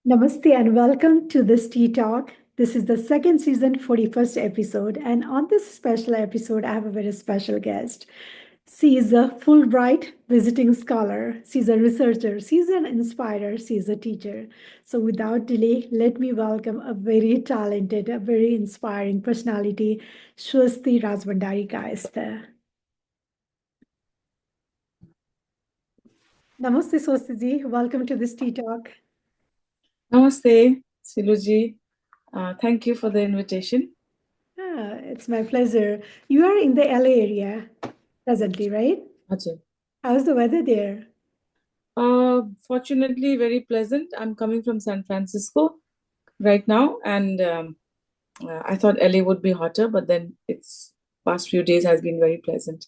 Namaste and welcome to this TeaTalk. This is the second season, 41st episode. And on this special episode, I have a very special guest. She is a Fulbright visiting scholar. She's a researcher. She's an inspirer. She's a teacher. So without delay, let me welcome a very talented, a very inspiring personality, Swosti Rajbhandari Kayastha. Namaste, Swosti ji. Welcome to this TeaTalk. Namaste, Siluji. Thank you for the invitation. It's my pleasure. You are in the LA area presently, right? Ajay. How's the weather there? Fortunately, very pleasant. I'm coming from San Francisco right now, and I thought LA would be hotter, but then its past few days has been very pleasant.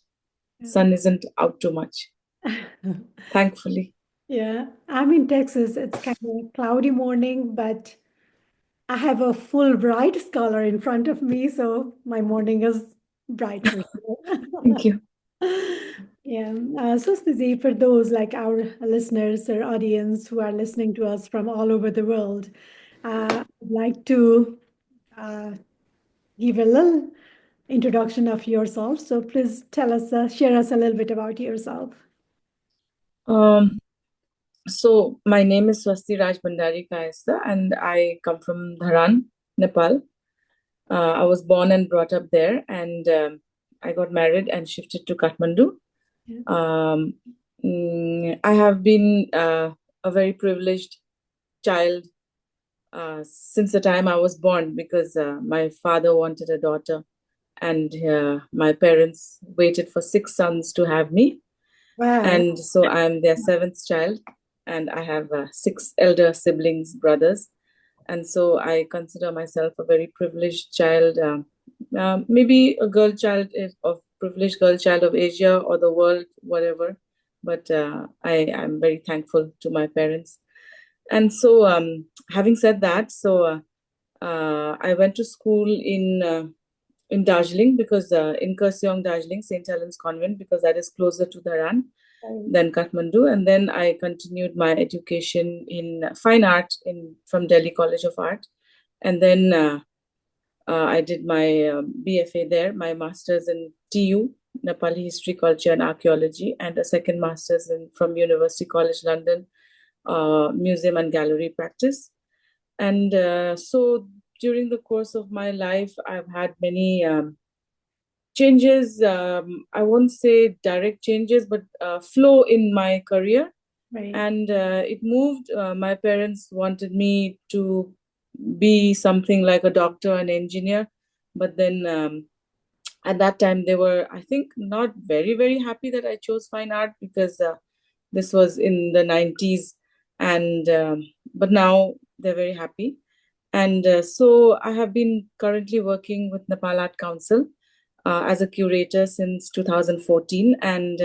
Sun isn't out too much, thankfully. Yeah, I'm in Texas. It's kind of a cloudy morning, but I have a Fulbright scholar in front of me, so my morning is bright for Thank you. Yeah. So, Stacey, for those like our listeners or audience who are listening to us from all over the world, I'd like to uh, give a little introduction of yourself. So, please tell us, share us a little bit about yourself. So my name is Swosti Rajbhandari Kayastha, and I come from Dharan, Nepal. I was born and brought up there, and I got married and shifted to Kathmandu. Yeah. I have been a very privileged child since the time I was born because my father wanted a daughter, and my parents waited for 6 sons to have me. Wow. And so I'm their seventh child, and I have 6 elder siblings, brothers. And so I consider myself a very privileged child, maybe a girl child of privileged girl child of Asia or the world, whatever. But I'm very thankful to my parents. And so, having said that, I went to school in Darjeeling because in Kurseong, Darjeeling, St. Helens Convent, because that is closer to Dharan than Kathmandu. And then I continued my education in fine art from Delhi College of Art. And then I did my BFA there, my master's in TU, Nepali History, Culture and Archaeology, and a second master's from University College London, Museum and Gallery Practice. And so during the course of my life, I've had many changes. I won't say direct changes, but flow in my career. Right. And it moved. My parents wanted me to be something like a doctor, an engineer. But then at that time, they were, I think, not very, very happy that I chose fine art because this was in the 90s. And but now they're very happy. And so I have been currently working with Nepal Art Council as a curator since 2014. And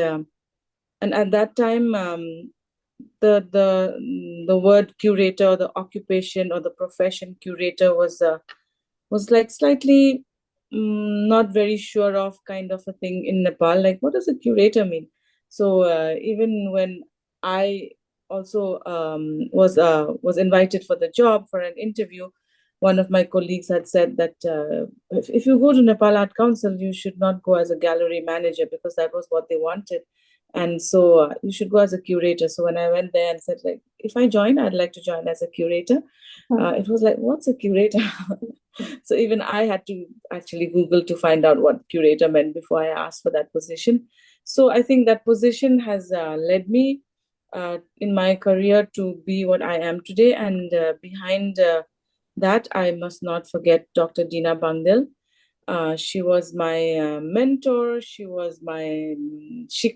at that time, the word curator, the occupation or the profession curator was like slightly not very sure of kind of a thing in Nepal. Like, what does a curator mean? So even when I also was invited for the job for an interview, one of my colleagues had said that if you go to Nepal Art Council, you should not go as a gallery manager because that was what they wanted. And so you should go as a curator. So when I went there and said, like, if I join, I'd like to join as a curator. It was like, what's a curator? So even I had to actually Google to find out what curator meant before I asked for that position. So I think that position has led me in my career to be what I am today. And behind that, I must not forget Dr. Dina Bangdel. She was my mentor. She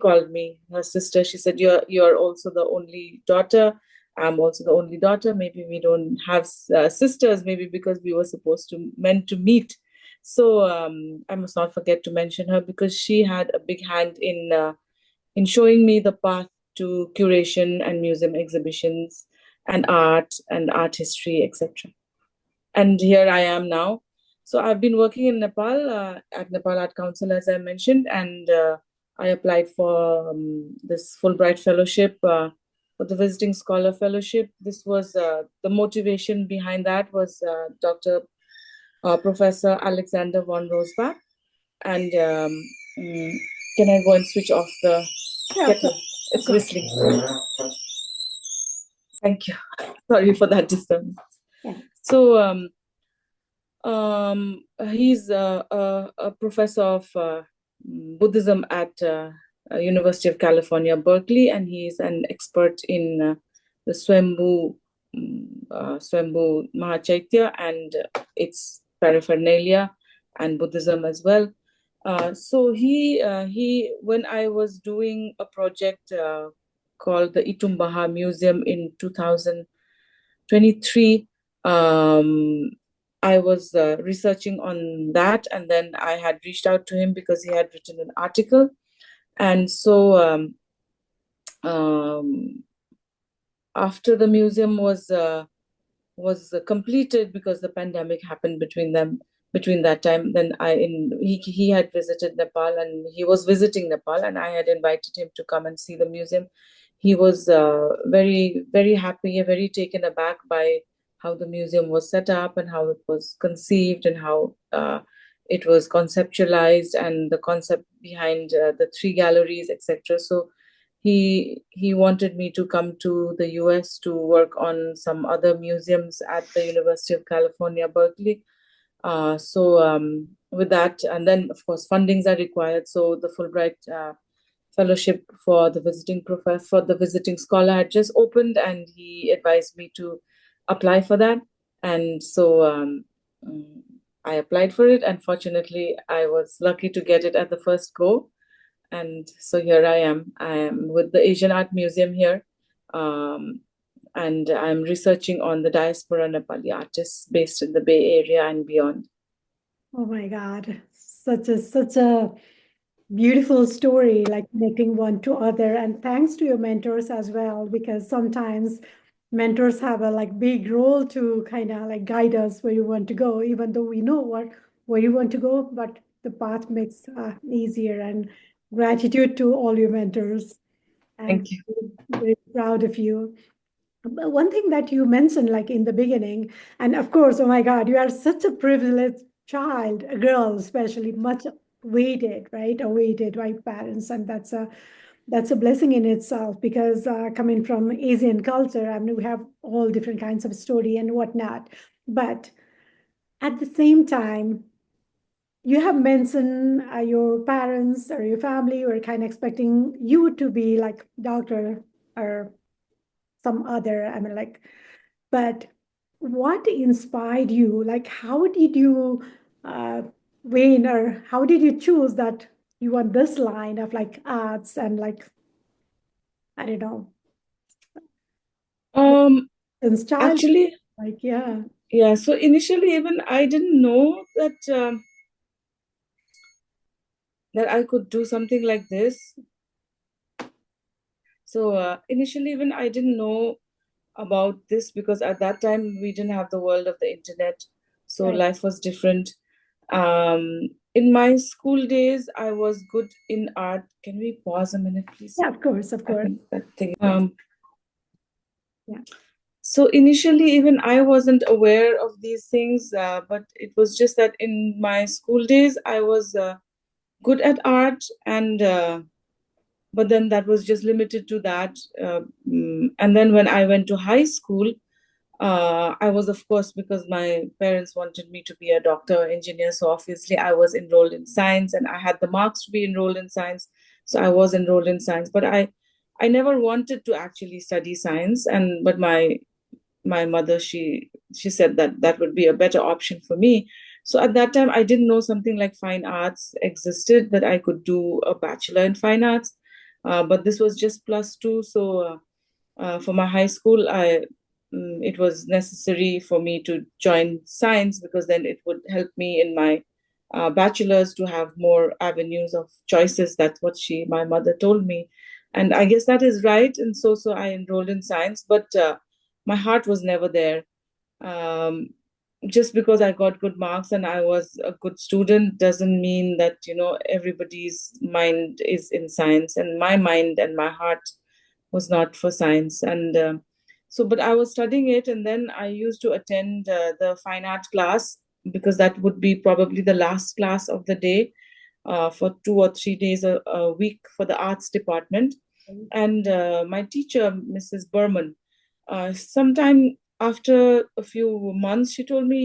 called me her sister. She said, you're also the only daughter. I'm also the only daughter. Maybe we don't have sisters, maybe because we were meant to meet. So I must not forget to mention her because she had a big hand in showing me the path to curation and museum exhibitions and art history, etc. And here I am now. So I've been working in Nepal at Nepal Art Council, as I mentioned, and I applied for this Fulbright Fellowship for the Visiting Scholar Fellowship. This was the motivation behind that was Professor Alexander von Rosbach. And can I go and switch off the kettle? It's whistling. Thank you. Sorry for that disturbance. Yeah. So he's a professor of Buddhism at University of California, Berkeley, and he's an expert in the Swambhu Mahachaitya and its paraphernalia and Buddhism as well. So he when I was doing a project called the Itumbaha Museum in 2023, I was researching on that, and then I had reached out to him because he had written an article. And so after the museum was completed, because the pandemic happened between that time, then he had visited Nepal, and he was visiting Nepal, and I had invited him to come and see the museum. He was very, very happy, very taken aback by how the museum was set up and how it was conceived and how it was conceptualized and the concept behind the 3 galleries, etc. So he wanted me to come to the US to work on some other museums at the University of California, Berkeley. With that, and then of course fundings are required. So the Fulbright fellowship for the visiting scholar had just opened, and he advised me to apply for that. And so I applied for it, and fortunately I was lucky to get it at the first go. And so here I am with the Asian Art Museum here, and I'm researching on the diaspora Nepali artists based in the Bay Area and beyond. Oh my God, such a beautiful story, like connecting one to other. And thanks to your mentors as well, because sometimes mentors have a big role to kind of guide us where you want to go, even though we know where you want to go, but the path makes easier. And gratitude to all your mentors. And Thank you. very proud of you. But one thing that you mentioned, like in the beginning, and of course, oh my God, you are such a privileged child, a girl, especially much awaited by parents, and that's a blessing in itself because coming from Asian culture, I mean, we have all different kinds of story and whatnot. But at the same time, you have mentioned your parents or your family were kind of expecting you to be like doctor or some other, I mean, but what inspired you? Like, how did you win, or how did you choose that you want this line of arts and I don't know, since child, Actually, yeah. yeah. So initially, even I didn't know that I could do something like this. So initially, even I didn't know about this because at that time we didn't have the world of the internet, so Right. life was different. In my school days, I was good in art. Can we pause a minute, please? Yeah, of course, of I course. think that thing. Yeah. So initially, even I wasn't aware of these things, but it was just that in my school days, I was good at art, and but then that was just limited to that. And then when I went to high school, I was, of course, because my parents wanted me to be a doctor, engineer. So obviously, I was enrolled in science, and I had the marks to be enrolled in science. So I was enrolled in science, but I never wanted to actually study science. But my mother, she said that would be a better option for me. So at that time, I didn't know something like fine arts existed, that I could do a bachelor in fine arts. But this was just +2. So for my high school, it was necessary for me to join science because then it would help me in my bachelor's to have more avenues of choices. That's what my mother told me, and I guess that is right. And so I enrolled in science, but my heart was never there. Um, just because I got good marks and I was a good student doesn't mean that everybody's mind is in science, and my mind and my heart not for science. And but I was studying it, and then I used to attend the fine art class, because that would be probably the last class of the day, for 2 or 3 days a week for the arts department. And my teacher, Mrs. Berman, sometime after a few months, she told me,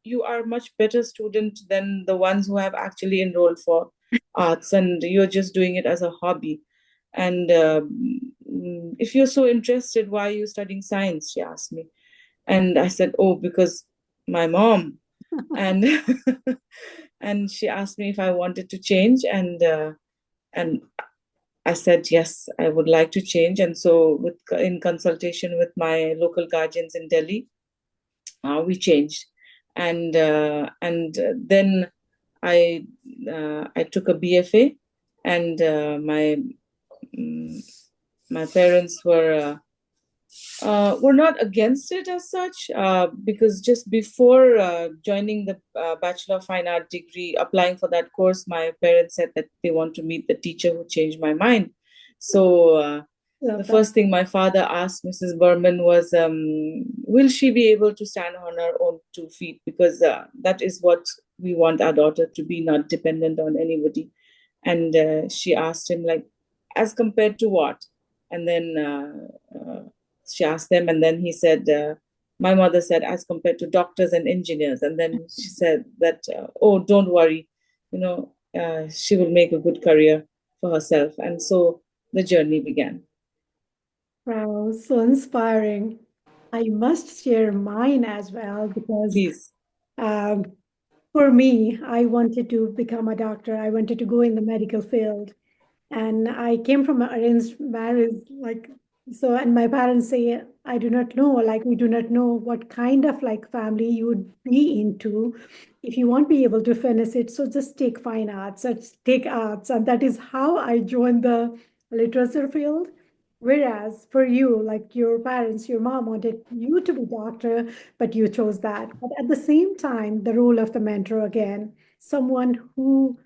you are much better student than the ones who have actually enrolled for arts, and you're just doing it as a hobby. And if you're so interested, why are you studying science? She asked me. And I said, oh, because my mom. And and she asked me if I wanted to change, and I said yes, I would like to change. And so, in consultation with my local guardians in Delhi, we changed. And then I took a BFA, and my parents were not against it as such, because just before joining the Bachelor of Fine Art degree, applying for that course, my parents said that they want to meet the teacher who changed my mind. So the first thing my father asked Mrs. Berman was, will she be able to stand on her own 2 feet? Because that is what we want our daughter to be, not dependent on anybody. And she asked him, like, as compared to what? And then she asked them, and then he said, my mother said, as compared to doctors and engineers. And then she said that, oh, don't worry, she will make a good career for herself. And so the journey began. Wow, so inspiring. I must share mine as well because Please. for me, I wanted to become a doctor. I wanted to go in the medical field. And I came from an arranged marriage, like, so, and my parents say, I do not know, like, we do not know what kind of like family you would be into if you won't be able to finish it. So just take fine arts, or take arts. And that is how I joined the literature field. Whereas for you, like your parents, your mom wanted you to be doctor, but you chose that. But at the same time, the role of the mentor again, someone who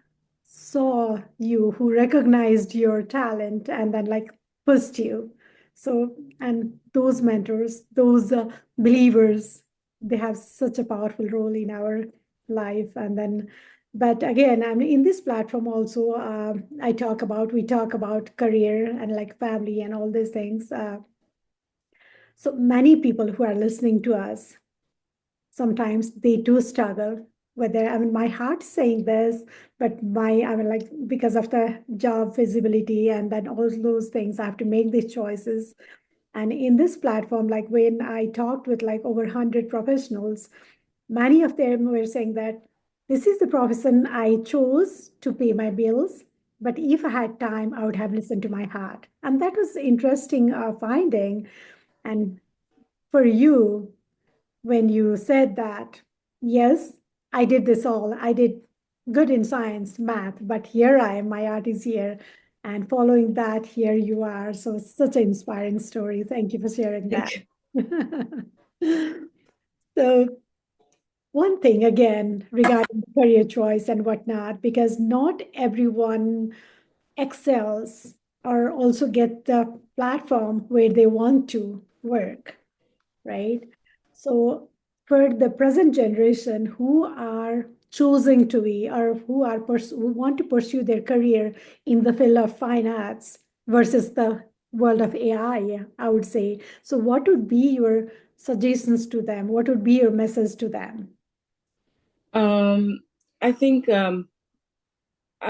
saw you, who recognized your talent and then like pushed you. So, and those mentors, those believers, they have such a powerful role in our life. And then, but again, I mean, in this platform also, we talk about career and like family and all these things. So many people who are listening to us, sometimes they do struggle whether, I mean, my heart's saying this, but I mean, like, because of the job visibility and then all those things, I have to make these choices. And in this platform, like when I talked with like over 100 professionals, many of them were saying that this is the profession I chose to pay my bills, but if I had time, I would have listened to my heart. And that was interesting finding. And for you, when you said that, yes, I did this all. I did good in science, math, but here I am, my art is here. And following that, here you are. So such an inspiring story. Thank you for sharing that. Thank So one thing again regarding career choice and whatnot, because not everyone excels or also get the platform where they want to work, right? So for the present generation who are choosing to be or who want to pursue their career in the field of fine arts versus the world of AI, I would say. So what would be your suggestions to them? What would be your message to them? I think I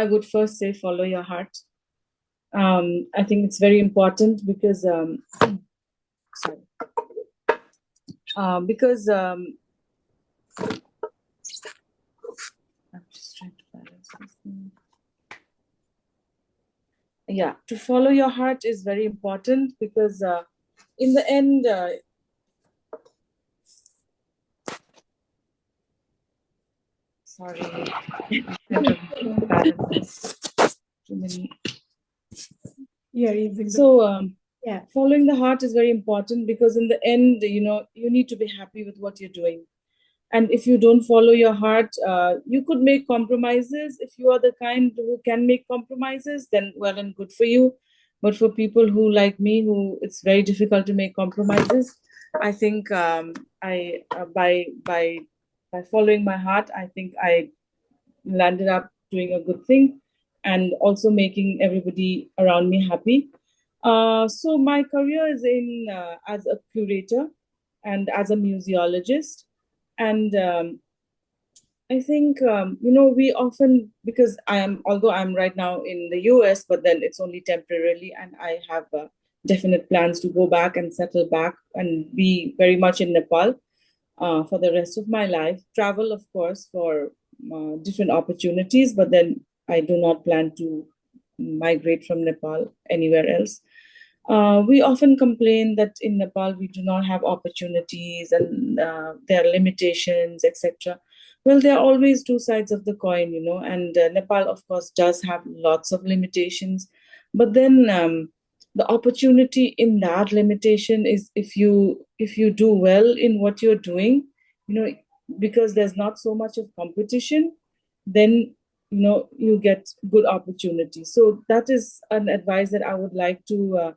would first say follow your heart. I think it's very important because sorry, because I'm just trying to balance this thing. Yeah, to follow your heart is very important because in the end, sorry, I'm trying to balance too many. You're using So yeah. following the heart is very important because in the end, you need to be happy with what you're doing. And if you don't follow your heart, you could make compromises. If you are the kind who can make compromises, then well and good for you. But for people who like me, who it's very difficult to make compromises, I think by following my heart, I think I landed up doing a good thing and also making everybody around me happy. So my career is in as a curator and as a museologist, and I think we often, because although I'm right now in the US, but then it's only temporarily, and I have definite plans to go back and settle back and be very much in Nepal for the rest of my life. Travel, of course, for different opportunities, but then I do not plan to migrate from Nepal anywhere else. We often complain that in Nepal we do not have opportunities and there are limitations, etc. Well, there are always two sides of the coin, and Nepal, of course, does have lots of limitations. But then the opportunity in that limitation is if you do well in what you're doing, because there's not so much of competition, then you get good opportunities. So that is an advice that I would like to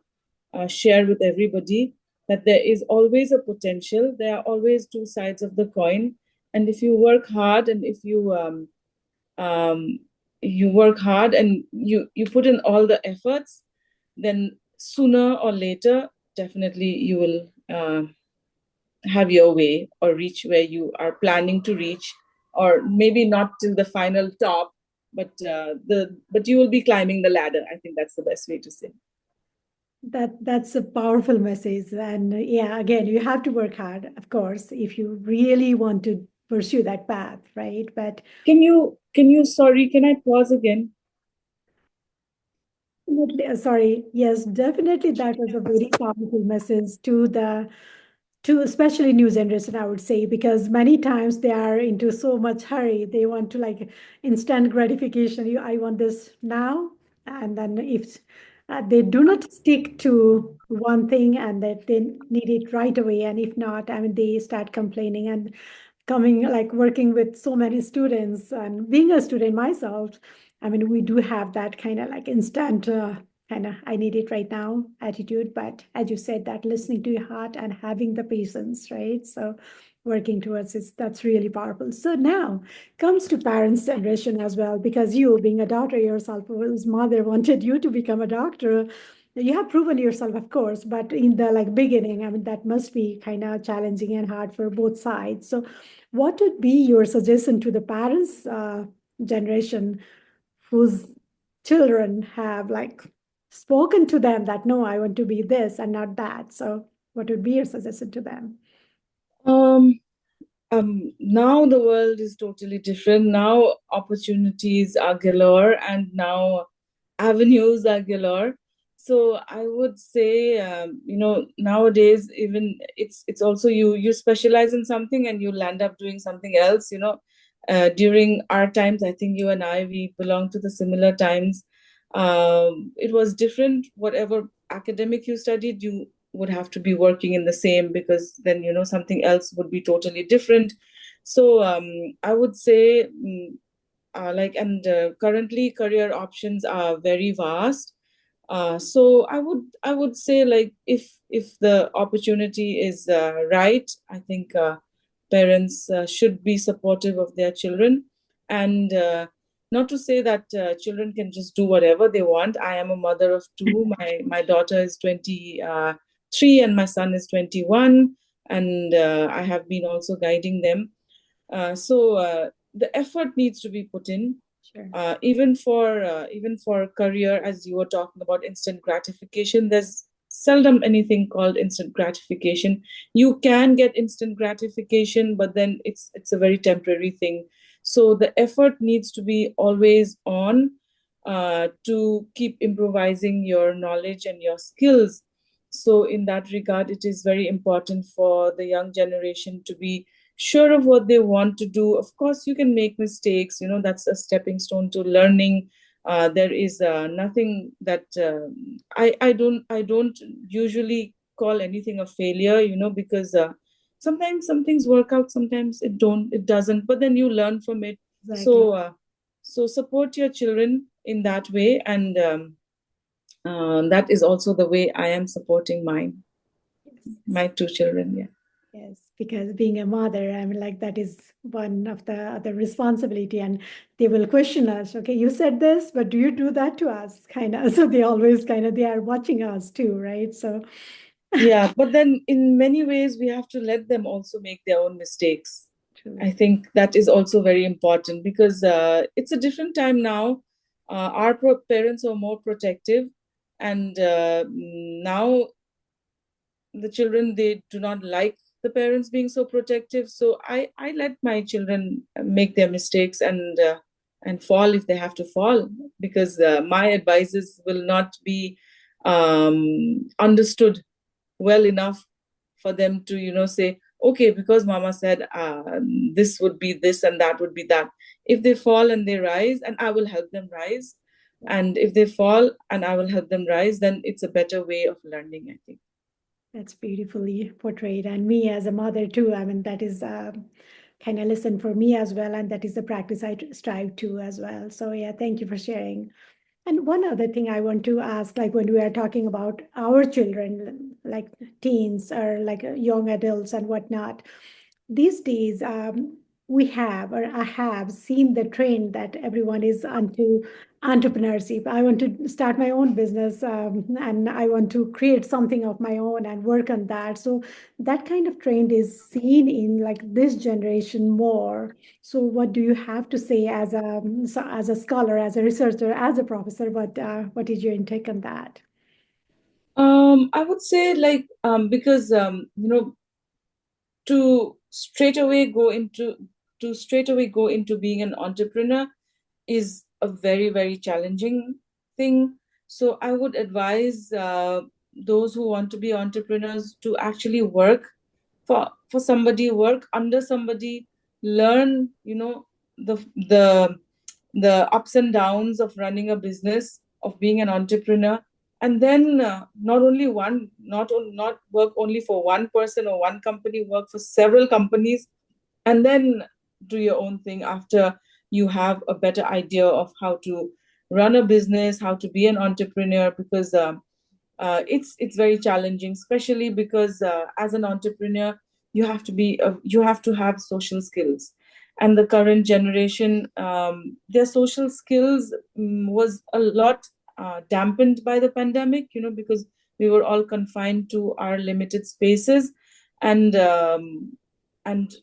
share with everybody, that there is always a potential. There are always two sides of the coin, and if you work hard and if you work hard and you put in all the efforts, then sooner or later, definitely you will have your way or reach where you are planning to reach, or maybe not till the final top, but you will be climbing the ladder. I think that's the best way to say. That's a powerful message. And yeah, again, you have to work hard, of course, if you really want to pursue that path, right? But Sorry, can I pause again? sorry, yes, definitely that was a very powerful message to especially new generation, I would say, because many times they are into so much hurry. They want to like instant gratification. I want this now. And then if they do not stick to one thing and that they need it right away. And if not, I mean, they start complaining and coming like working with so many students and being a student myself. I mean, we do have that kind of like instant kind of I need it right now attitude. But as you said, that listening to your heart and having the patience, right? So working towards it, that's really powerful. So now comes to parents' generation as well, because you being a doctor yourself, whose mother wanted you to become a doctor, you have proven yourself, of course, but in the like beginning, I mean, that must be kind of challenging and hard for both sides. So what would be your suggestion to the parents generation whose children have like spoken to them that no, I want to be this and not that? So what would be your suggestion to them? Um, Now the world is totally different. Now opportunities are galore, and now avenues are galore. So I would say, nowadays even it's also you specialize in something and you land up doing something else. During our times, I think you and I, we belong to the similar times. It was different. Whatever academic you studied, you would have to be working in the same, because then something else would be totally different. So I would say currently career options are very vast. So I would say, like, if the opportunity is right, I think parents should be supportive of their children, and not to say that children can just do whatever they want. I am a mother of two. My daughter is 23 and my son is 21, and I have been also guiding them. So the effort needs to be put in. Sure. Even for career, as you were talking about instant gratification, there's seldom anything called instant gratification. You can get instant gratification, but then it's a very temporary thing. So the effort needs to be always on, to keep improvising your knowledge and your skills. So in that regard, it is very important for the young generation to be sure of what they want to do. Of course, you can make mistakes. That's a stepping stone to learning. There is nothing that I don't usually call anything a failure. Because sometimes some things work out, sometimes it doesn't. But then you learn from it. Exactly. So support your children in that way, and that is also the way I am supporting mine, Yes. my two children. Yeah. Yes, because being a mother, I mean, like that is one of the responsibility, and they will question us. Okay, you said this, but do you do that to us? Kind of. So they always kind of they are watching us too, right? So Yeah, but then in many ways, we have to let them also make their own mistakes. I true. think that is also very important because it's a different time now. Our parents are more protective, and now the children, they do not like the parents being so protective. So I let my children make their mistakes and fall if they have to fall, because my advices will not be understood well enough for them to say, okay, because mama said this would be this and that would be that. If they fall and they rise, and I will help them rise, and if they fall and I will help them rise, then it's a better way of learning, I think. That's beautifully portrayed. And me as a mother too, I mean, that is kind of lesson for me as well. And that is the practice I strive to as well. So yeah, thank you for sharing. And one other thing I want to ask, like when we are talking about our children, like teens or like young adults and whatnot, these days we have, or I have seen the trend that everyone is onto entrepreneurship. I want to start my own business, and I want to create something of my own and work on that. So that kind of trend is seen in like this generation more. So what do you have to say as a scholar, as a researcher, as a professor? What is your intake on that? I would say, like, because to straight away go into being an entrepreneur is a very, very challenging thing. So I would advise those who want to be entrepreneurs to actually work for somebody, work under somebody, learn, the the the ups and downs of running a business, of being an entrepreneur, and then not work only for one person or one company, work for several companies, and then do your own thing after you have a better idea of how to run a business, how to be an entrepreneur, because it's very challenging, especially because as an entrepreneur, you have to have social skills, and the current generation, their social skills was a lot dampened by the pandemic, because we were all confined to our limited spaces, and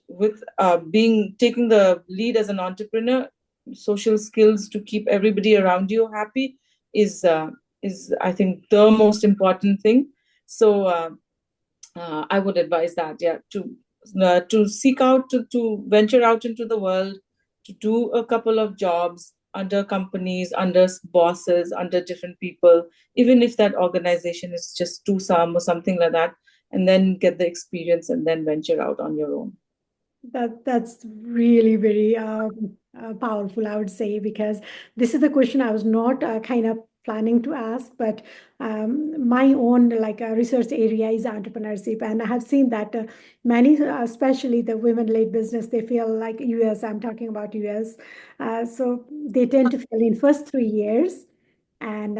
with being taking the lead as an entrepreneur, social skills to keep everybody around you happy is I think the most important thing. So I would advise that, yeah, to seek out to venture out into the world, to do a couple of jobs under companies, under bosses, under different people, even if that organization is just two some or something like that, and then get the experience and then venture out on your own. That's really very powerful, I would say, because this is the question I was not kind of planning to ask, but my own like research area is entrepreneurship, and I have seen that many, especially the women-led business, they feel like US. I'm talking about US, so they tend to fail in first 3 years, and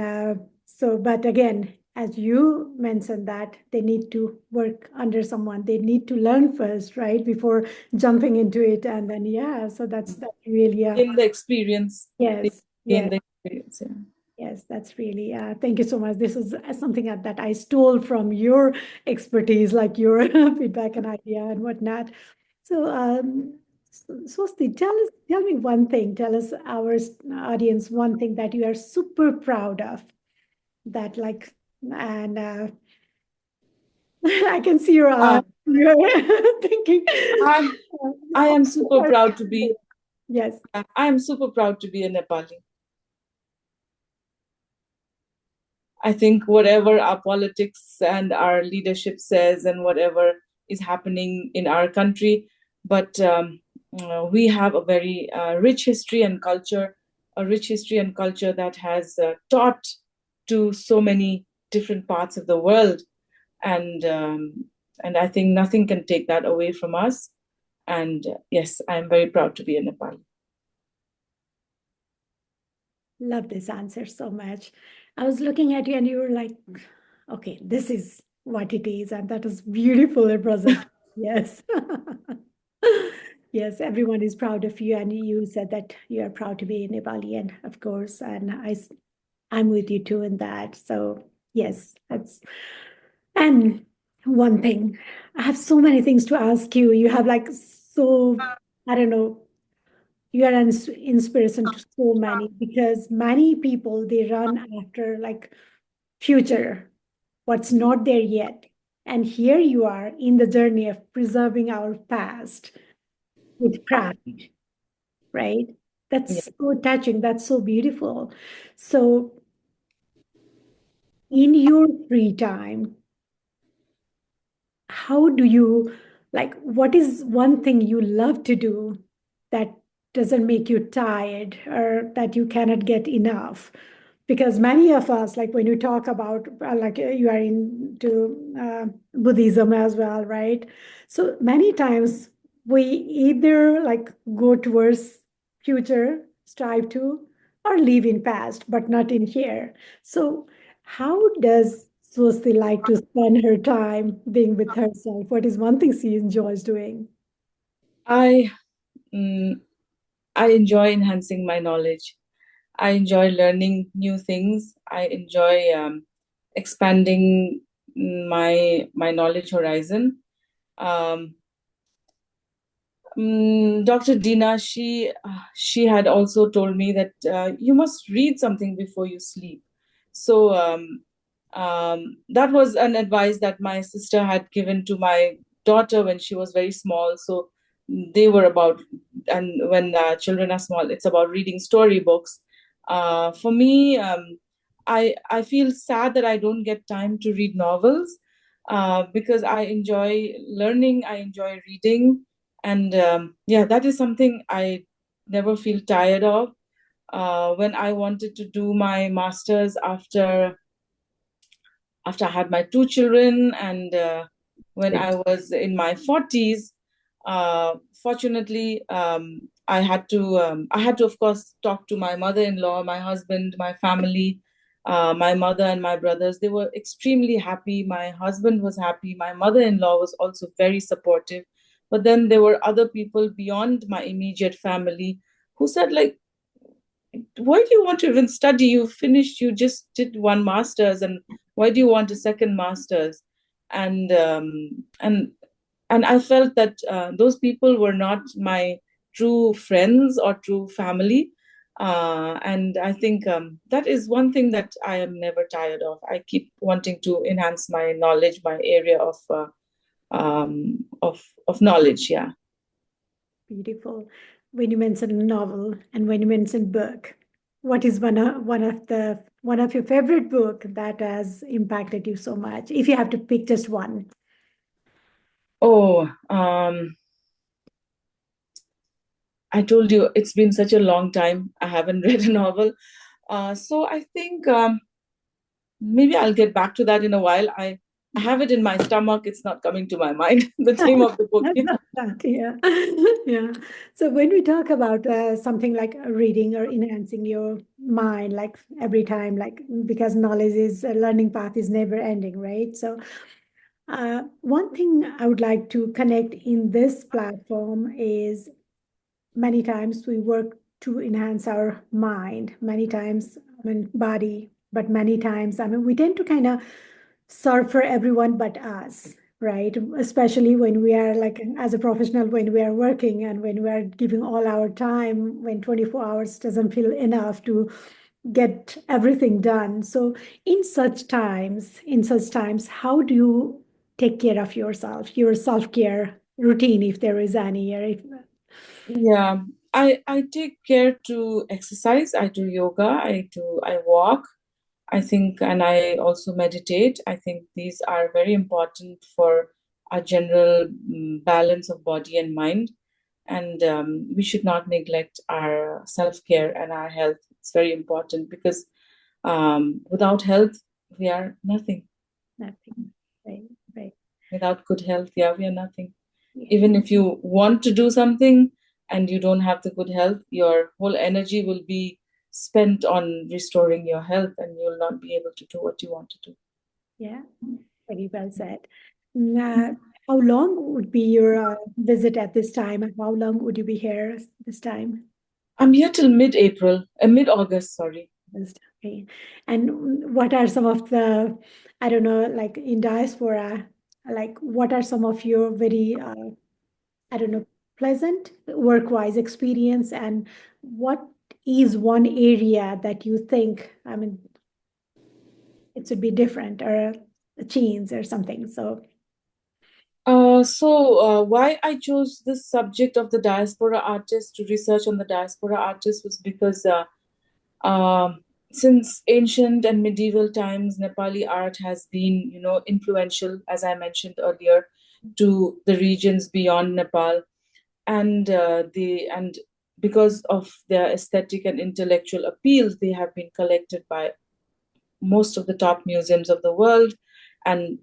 so, but again, as you mentioned that they need to work under someone, they need to learn first, right, before jumping into it, and then yeah, so that's really a In the experience, they yes, gain yes, the experience. Yeah. yes, that's really thank you so much. This is something that I stole from your expertise, like your feedback and idea and whatnot. So Swosti, tell me one thing, tell us our audience one thing that you are super proud of, that like, and I can see your Uh, you're thinking I I am super uh, proud to be yes. I am super proud to be a Nepali. I think whatever our politics and our leadership says, and whatever is happening in our country, but we have a very rich history and culture, that has taught to so many different parts of the world, and I think nothing can take that away from us. And yes, I am very proud to be a Nepali. Love this answer so much. I was looking at you and you were like, okay, this is what it is. And that is beautifully present. Yes. Yes, everyone is proud of you. And you said that you are proud to be Nepalian, of course. And I'm with you too in that. So yes, that's, and one thing, I have so many things to ask you. You have like, so, I don't know, you are an inspiration to so many because many people, they run after like future, what's not there yet. And here you are in the journey of preserving our past with pride, right? Yeah. That's so touching. That's so beautiful. So, in your free time, how do you, like, what is one thing you love to do that doesn't make you tired or that you cannot get enough? Because many of us, like when you talk about, you are into Buddhism as well, right? So many times we either like go towards future, strive to, or live in past, but not in here. So how does Swosti like to spend her time being with herself? What is one thing she enjoys doing? I mm, I enjoy enhancing my knowledge. I enjoy learning new things. I enjoy expanding my knowledge horizon. Um, Dr. Dina, she had also told me that you must read something before you sleep. So that was an advice that my sister had given to my daughter when she was very small. So they were about, and when children are small, it's about reading storybooks. For me, I feel sad that I don't get time to read novels because I enjoy learning, I enjoy reading, and yeah, that is something I never feel tired of. When I wanted to do my master's after I had my two children, and when I was in my 40s, fortunately, I had to, of course, talk to my mother-in-law, my husband, my family, my mother and my brothers. They were extremely happy. My husband was happy. My mother-in-law was also very supportive. But then there were other people beyond my immediate family who said, like, why do you want to even study? You finished, you just did one master's, and why do you want a second master's? And and I felt that those people were not my true friends or true family. And I think that is one thing that I am never tired of. I keep wanting to enhance my knowledge, my area of knowledge. Yeah. Beautiful. When you mention novel and when you mention book, what is one of your favorite book that has impacted you so much? If you have to pick just one. Oh, I told you it's been such a long time. I haven't read a novel. So I think maybe I'll get back to that in a while. I have it in my stomach. It's not coming to my mind, the name of the book. I love that. Yeah. Yeah. So when we talk about something like reading or enhancing your mind, like every time, like because knowledge is a learning path is never ending, right? So one thing I would like to connect in this platform is many times we work to enhance our mind, many times, I mean, body, but many times, I mean, we tend to kind of serve for everyone but us, right? Especially when we are like, as a professional, when we are working and when we are giving all our time, when 24 hours doesn't feel enough to get everything done. So in such times, how do you take care of yourself, your self-care routine, if there is any, or if, Yeah, I take care to exercise. I do yoga. I walk. I think, and I also meditate. I think these are very important for our general balance of body and mind. And we should not neglect our self-care and our health. It's very important because without health, we are nothing. nothing, right? Right. Without good health, yeah, we are nothing. Yes. Even if you want to do something and you don't have the good health, your whole energy will be spent on restoring your health, and you'll not be able to do what you want to do. Yeah, very well said. How long would be your visit at this time? And how long would you be here this time? I'm here till mid-August, sorry. Okay. And what are some of the, I don't know, like in diaspora, like what are some of your very, I don't know, pleasant work-wise experience, and what is one area that you think, I mean, it should be different or a change or something? So, Why I chose this subject of the diaspora artist to research on the diaspora artist was because since ancient and medieval times, Nepali art has been, influential, as I mentioned earlier, to the regions beyond Nepal, and because of their aesthetic and intellectual appeals, they have been collected by most of the top museums of the world and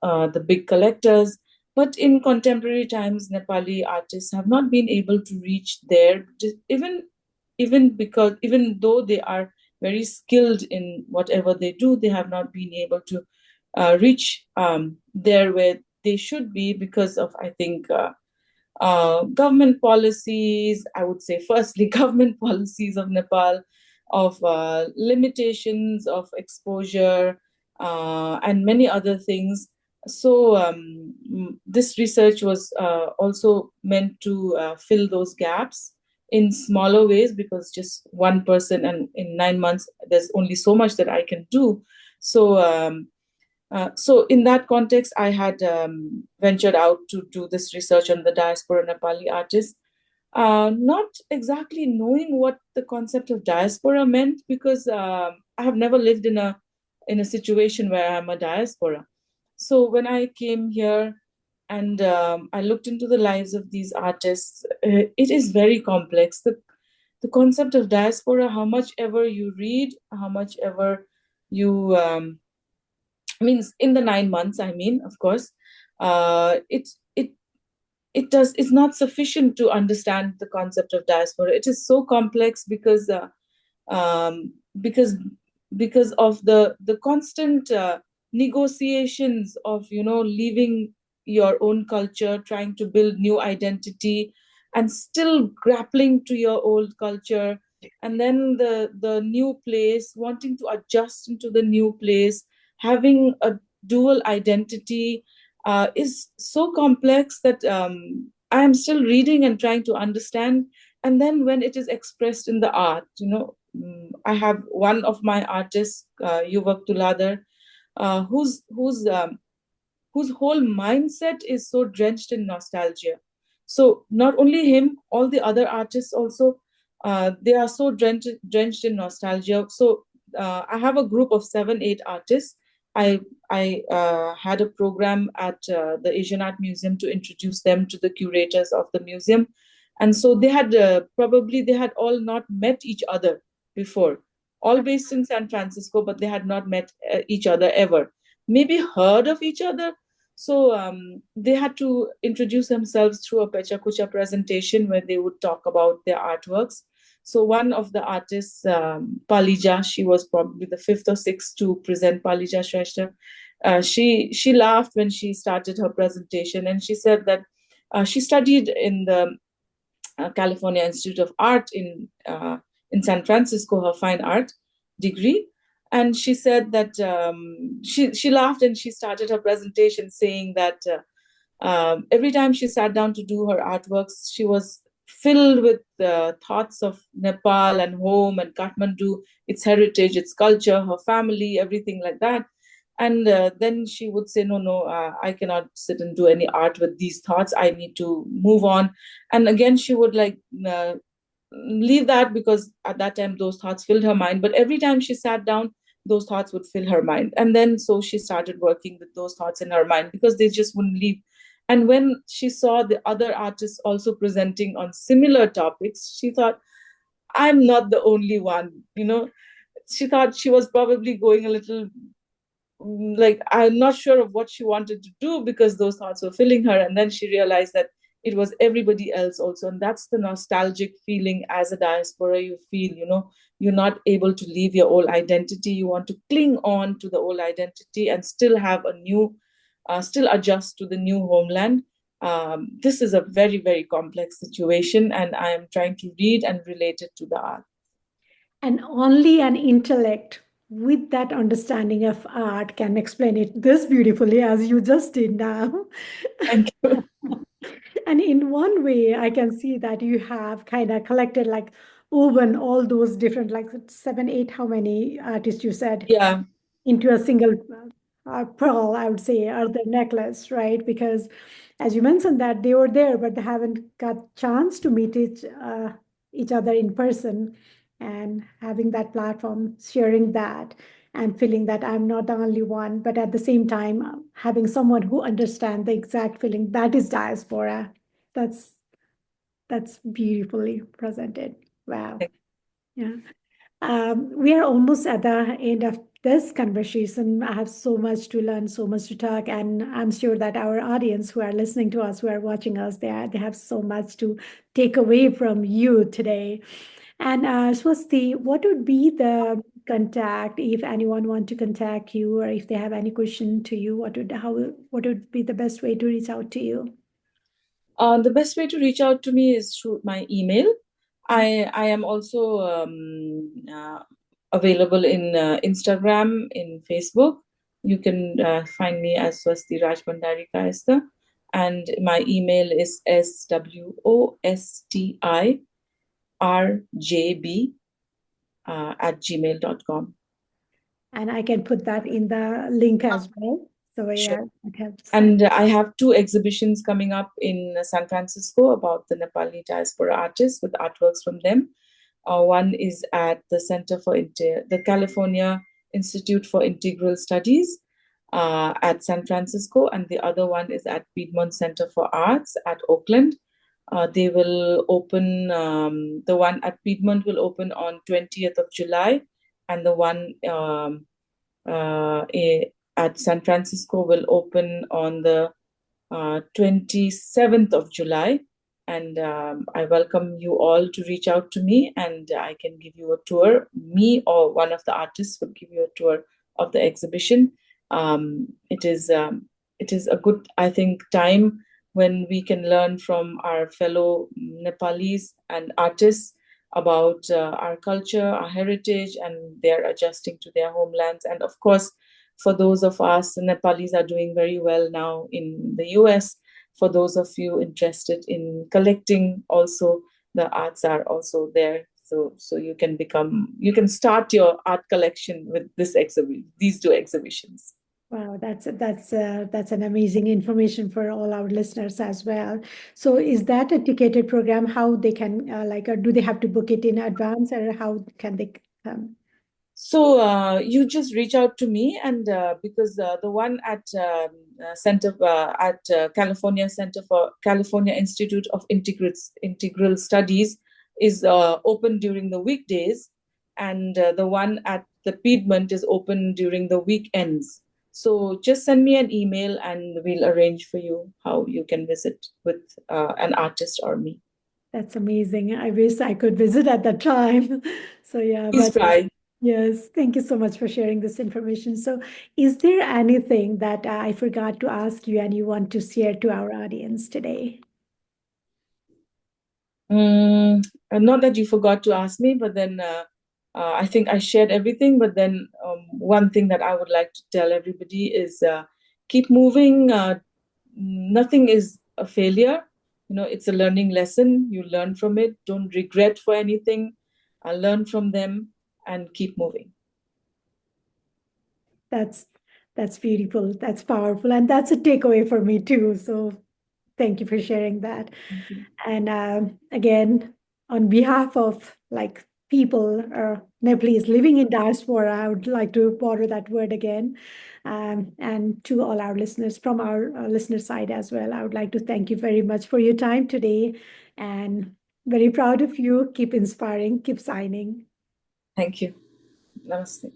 the big collectors. But in contemporary times, Nepali artists have not been able to reach there, even though they are very skilled in whatever they do, they have not been able to reach there where they should be because of, I think, government policies. I would say, firstly, government policies of Nepal, of limitations of exposure, and many other things. So this research was also meant to fill those gaps in smaller ways, because just one person, and in 9 months, there's only so much that I can do. So in that context, I had ventured out to do this research on the diaspora Nepali artists, not exactly knowing what the concept of diaspora meant, because I have never lived in a situation where I'm a diaspora. So when I came here and I looked into the lives of these artists, it is very complex. The concept of diaspora, how much ever you read, how much ever you means in the 9 months, I mean, of course, it it it's not sufficient to understand the concept of diaspora. It is so complex um, because because of the constant negotiations of, leaving your own culture, trying to build new identity, and still grappling to your old culture, and then the new place, wanting to adjust into the new place, having a dual identity, is so complex that I am still reading and trying to understand. And then when it is expressed in the art, I have one of my artists, Yuvak Tuladar, whose whole mindset is so drenched in nostalgia. So not only him, all the other artists also, they are so drenched in nostalgia. So I have a group of 7, 8 artists. I had a program at the Asian Art Museum to introduce them to the curators of the museum, and so they had they had all not met each other before, all based in San Francisco, but they had not met each other ever, maybe heard of each other. So they had to introduce themselves through a Pecha Kucha presentation where they would talk about their artworks. So one of the artists, Palija, she was probably the fifth or sixth to present Palija Shrestha. She laughed when she started her presentation, and she said that she studied in the California Institute of Art in San Francisco, her fine art degree. And she said that she laughed and she started her presentation saying that every time she sat down to do her artworks, she was filled with thoughts of Nepal and home and Kathmandu, its heritage, its culture, her family, everything like that. And then she would say, no, I cannot sit and do any art with these thoughts. I need to move on. And again, she would leave that, because at that time those thoughts filled her mind. But every time she sat down, those thoughts would fill her mind. And then so she started working with those thoughts in her mind, because they just wouldn't leave. And when she saw the other artists also presenting on similar topics, she thought, I'm not the only one. She thought she was probably going a little, like, I'm not sure of what she wanted to do, because those thoughts were filling her. And then she realized that it was everybody else also. And that's the nostalgic feeling as a diaspora. You feel, you're not able to leave your old identity. You want to cling on to the old identity and still have a new, still adjust to the new homeland. This is a very, very complex situation, and I am trying to read and relate it to the art. And only an intellect with that understanding of art can explain it this beautifully as you just did now. Thank you. And in one way, I can see that you have kind of collected, like, woven all those different, like, seven, eight, how many artists you said, Yeah. into a single pearl, I would say, or the necklace, right? Because as you mentioned that they were there, but they haven't got chance to meet each other in person, and having that platform, sharing that, and feeling that I'm not the only one, but at the same time, having someone who understands the exact feeling that is diaspora. That's that's beautifully presented. Wow. Yeah. We are almost at the end of this conversation. I have so much to learn, so much to talk, and I'm sure that our audience who are listening to us, who are watching us, they have so much to take away from you today. And Swasti, what would be the contact if anyone want to contact you, or if they have any question to you? What would be the best way to reach out to you? The best way to reach out to me is through my email. I am also available in Instagram, in Facebook. You can find me as Swosti Rajbhandari Kayastha, and my email is SWOSTIRJB at gmail.com. And I can put that in the link as well. So Sure. yeah, I have to send. And I have two exhibitions coming up in San Francisco about the Nepali diaspora artists with artworks from them. One is at the the California Institute for Integral Studies at San Francisco, and the other one is at Piedmont Center for Arts at Oakland. They will open, the one at Piedmont will open on 20th of July, and the one at San Francisco will open on the 27th of July. And I welcome you all to reach out to me, and I can give you a tour. Me or one of the artists will give you a tour of the exhibition. It is a good, I think, time when we can learn from our fellow Nepalis and artists about our culture, our heritage, and they're adjusting to their homelands. And of course, for those of us, Nepalis are doing very well now in the US. For those of you interested in collecting, also the arts are also there. So you can start your art collection with these two exhibitions. Wow, that's an amazing information for all our listeners as well. So is that a ticketed program? How they can do they have to book it in advance, or how can they come? So you just reach out to me, and because the one at California Institute of Integral Studies is open during the weekdays, and the one at the Piedmont is open during the weekends. So just send me an email, and we'll arrange for you how you can visit with an artist or me. That's amazing. I wish I could visit at that time. So yeah, Please but try. yes, thank you so much for sharing this information. So is there anything that I forgot to ask you and you want to share to our audience today? Not that you forgot to ask me, but then I think I shared everything. But then one thing that I would like to tell everybody is keep moving. Nothing is a failure. It's a learning lesson. You learn from it. Don't regret for anything. Learn from them and keep moving. That's that's beautiful. That's powerful, and that's a takeaway for me too. So thank you for sharing that. And again, on behalf of like people or Nepalese living in diaspora, I would like to borrow that word again. And to all our listeners from our listener side as well, I would like to thank you very much for your time today, and very proud of you. Keep inspiring, keep signing. Thank you. Namaste.